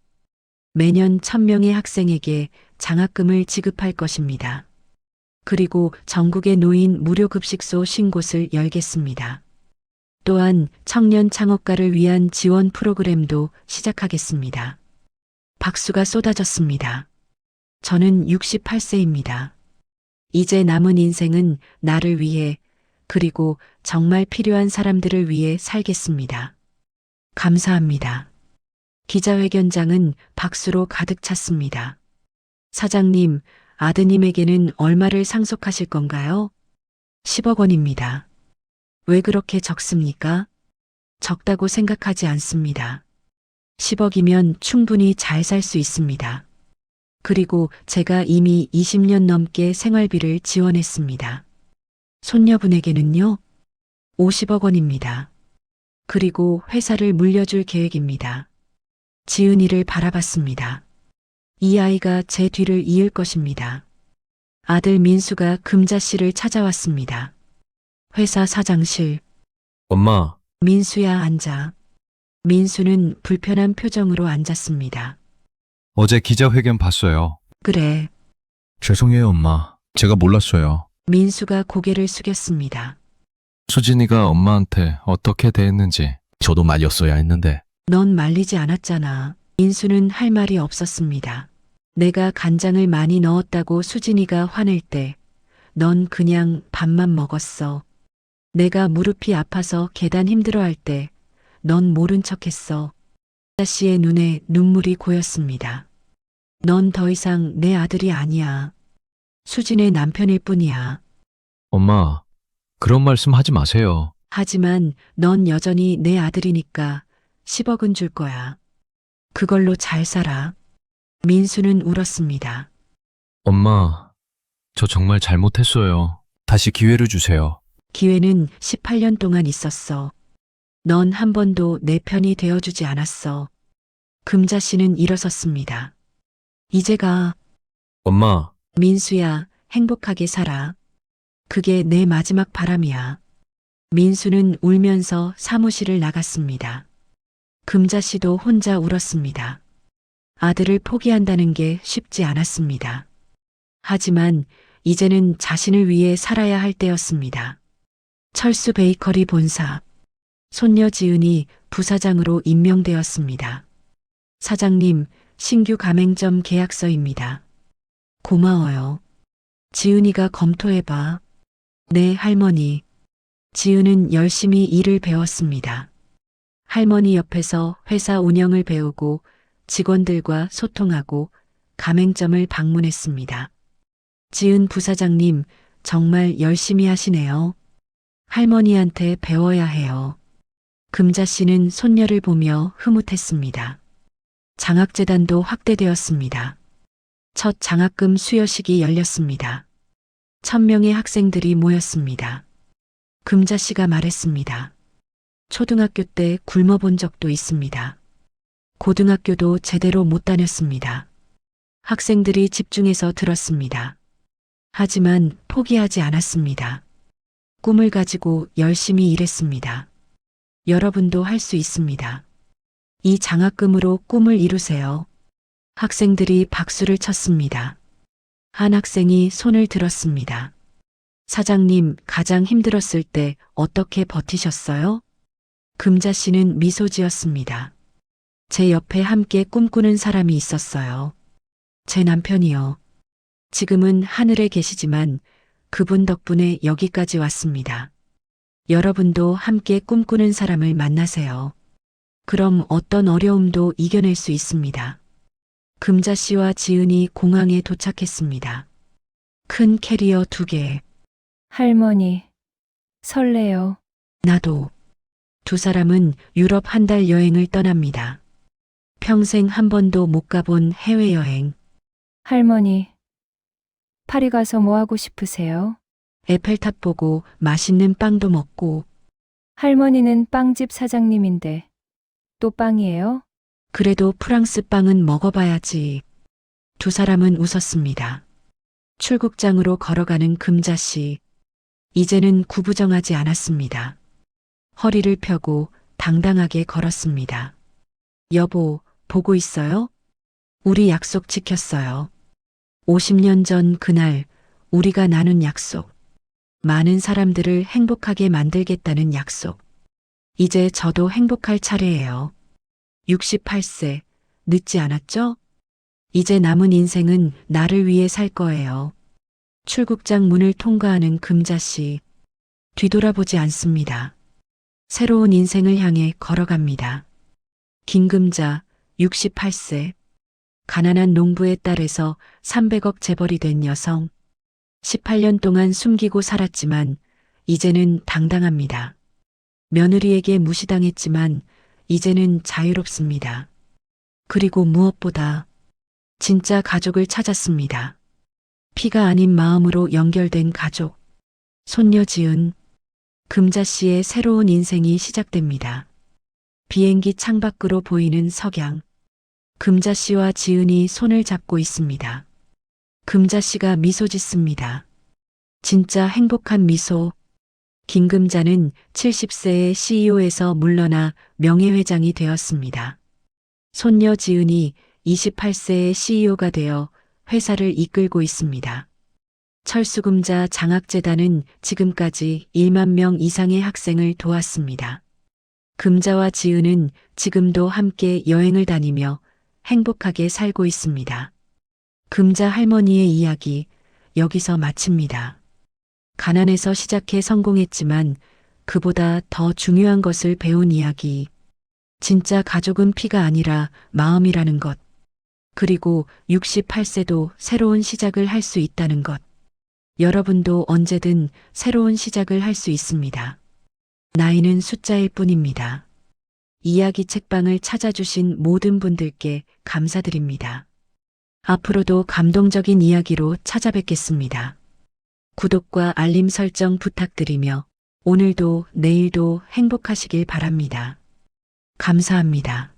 Speaker 1: 매년 1000명의 학생에게 장학금을 지급할 것입니다. 그리고 전국의 노인 무료급식소 50곳을 열겠습니다. 또한 청년 창업가를 위한 지원 프로그램도 시작하겠습니다. 박수가 쏟아졌습니다. 저는 68세입니다. 이제 남은 인생은 나를 위해 그리고 정말 필요한 사람들을 위해 살겠습니다. 감사합니다. 기자회견장은 박수로 가득 찼습니다. 사장님, 아드님에게는 얼마를 상속하실 건가요? 10억 원입니다. 왜 그렇게 적습니까? 적다고 생각하지 않습니다. 10억이면 충분히 잘 살 수 있습니다. 그리고 제가 이미 20년 넘게 생활비를 지원했습니다. 손녀분에게는요? 50억 원입니다. 그리고 회사를 물려줄 계획입니다. 지은이를 바라봤습니다. 이 아이가 제 뒤를 이을 것입니다. 아들 민수가 금자 씨를 찾아왔습니다. 회사 사장실.
Speaker 8: 엄마,
Speaker 1: 민수야, 앉아. 민수는 불편한 표정으로 앉았습니다.
Speaker 3: 어제 기자회견 봤어요.
Speaker 1: 그래.
Speaker 3: 죄송해요, 엄마. 제가 몰랐어요.
Speaker 1: 민수가 고개를 숙였습니다.
Speaker 3: 수진이가 엄마한테 어떻게 대했는지 저도 말렸어야 했는데
Speaker 1: 넌 말리지 않았잖아. 민수는 할 말이 없었습니다. 내가 간장을 많이 넣었다고 수진이가 화낼 때 넌 그냥 밥만 먹었어. 내가 무릎이 아파서 계단 힘들어할 때 넌 모른 척했어. 씨의 눈에 눈물이 고였습니다. 넌 더 이상 내 아들이 아니야. 수진의 남편일 뿐이야.
Speaker 3: 엄마, 그런 말씀 하지 마세요.
Speaker 1: 하지만 넌 여전히 내 아들이니까 10억은 줄 거야. 그걸로 잘 살아. 민수는 울었습니다.
Speaker 3: 엄마, 저 정말 잘못했어요. 다시 기회를 주세요.
Speaker 1: 기회는 18년 동안 있었어. 넌 한 번도 내 편이 되어주지 않았어. 금자 씨는 일어섰습니다. 이제 가.
Speaker 3: 엄마,
Speaker 1: 민수야, 행복하게 살아. 그게 내 마지막 바람이야. 민수는 울면서 사무실을 나갔습니다. 금자 씨도 혼자 울었습니다. 아들을 포기한다는 게 쉽지 않았습니다. 하지만 이제는 자신을 위해 살아야 할 때였습니다. 철수 베이커리 본사. 손녀 지은이 부사장으로 임명되었습니다. 사장님, 신규 가맹점 계약서입니다. 고마워요. 지은이가 검토해봐. 네, 할머니. 지은은 열심히 일을 배웠습니다. 할머니 옆에서 회사 운영을 배우고 직원들과 소통하고 가맹점을 방문했습니다. 지은 부사장님, 정말 열심히 하시네요. 할머니한테 배워야 해요. 금자 씨는 손녀를 보며 흐뭇했습니다. 장학재단도 확대되었습니다. 첫 장학금 수여식이 열렸습니다. 1000명의 학생들이 모였습니다. 금자 씨가 말했습니다. 초등학교 때 굶어본 적도 있습니다. 고등학교도 제대로 못 다녔습니다. 학생들이 집중해서 들었습니다. 하지만 포기하지 않았습니다. 꿈을 가지고 열심히 일했습니다. 여러분도 할 수 있습니다. 이 장학금으로 꿈을 이루세요. 학생들이 박수를 쳤습니다. 한 학생이 손을 들었습니다. 사장님, 가장 힘들었을 때 어떻게 버티셨어요? 금자 씨는 미소 지었습니다. 제 옆에 함께 꿈꾸는 사람이 있었어요. 제 남편이요. 지금은 하늘에 계시지만 그분 덕분에 여기까지 왔습니다. 여러분도 함께 꿈꾸는 사람을 만나세요. 그럼 어떤 어려움도 이겨낼 수 있습니다. 금자 씨와 지은이 공항에 도착했습니다. 큰 캐리어 2개.
Speaker 6: 할머니, 설레요.
Speaker 1: 나도. 두 사람은 유럽 한 달 여행을 떠납니다. 평생 한 번도 못 가본 해외여행.
Speaker 6: 할머니, 파리 가서 뭐 하고 싶으세요?
Speaker 1: 에펠탑 보고 맛있는 빵도 먹고.
Speaker 6: 할머니는 빵집 사장님인데 또 빵이에요?
Speaker 1: 그래도 프랑스 빵은 먹어봐야지. 두 사람은 웃었습니다. 출국장으로 걸어가는 금자 씨. 이제는 구부정하지 않았습니다. 허리를 펴고 당당하게 걸었습니다. 여보, 보고 있어요? 우리 약속 지켰어요. 50년 전 그날 우리가 나눈 약속. 많은 사람들을 행복하게 만들겠다는 약속. 이제 저도 행복할 차례예요. 68세, 늦지 않았죠? 이제 남은 인생은 나를 위해 살 거예요. 출국장 문을 통과하는 금자 씨. 뒤돌아보지 않습니다. 새로운 인생을 향해 걸어갑니다. 김금자, 68세. 가난한 농부의 딸에서 300억 재벌이 된 여성. 18년 동안 숨기고 살았지만 이제는 당당합니다. 며느리에게 무시당했지만 이제는 자유롭습니다. 그리고 무엇보다 진짜 가족을 찾았습니다. 피가 아닌 마음으로 연결된 가족. 손녀 지은. 금자 씨의 새로운 인생이 시작됩니다. 비행기 창밖으로 보이는 석양. 금자 씨와 지은이 손을 잡고 있습니다. 금자 씨가 미소 짓습니다. 진짜 행복한 미소. 김금자는 70세의 CEO에서 물러나 명예회장이 되었습니다. 손녀 지은이 28세의 CEO가 되어 회사를 이끌고 있습니다. 철수금자 장학재단은 지금까지 1만 명 이상의 학생을 도왔습니다. 금자와 지은은 지금도 함께 여행을 다니며 행복하게 살고 있습니다. 금자 할머니의 이야기 여기서 마칩니다. 가난해서 시작해 성공했지만 그보다 더 중요한 것을 배운 이야기. 진짜 가족은 피가 아니라 마음이라는 것. 그리고 68세도 새로운 시작을 할 수 있다는 것. 여러분도 언제든 새로운 시작을 할 수 있습니다. 나이는 숫자일 뿐입니다. 이야기 책방을 찾아주신 모든 분들께 감사드립니다. 앞으로도 감동적인 이야기로 찾아뵙겠습니다. 구독과 알림 설정 부탁드리며 오늘도 내일도 행복하시길 바랍니다. 감사합니다.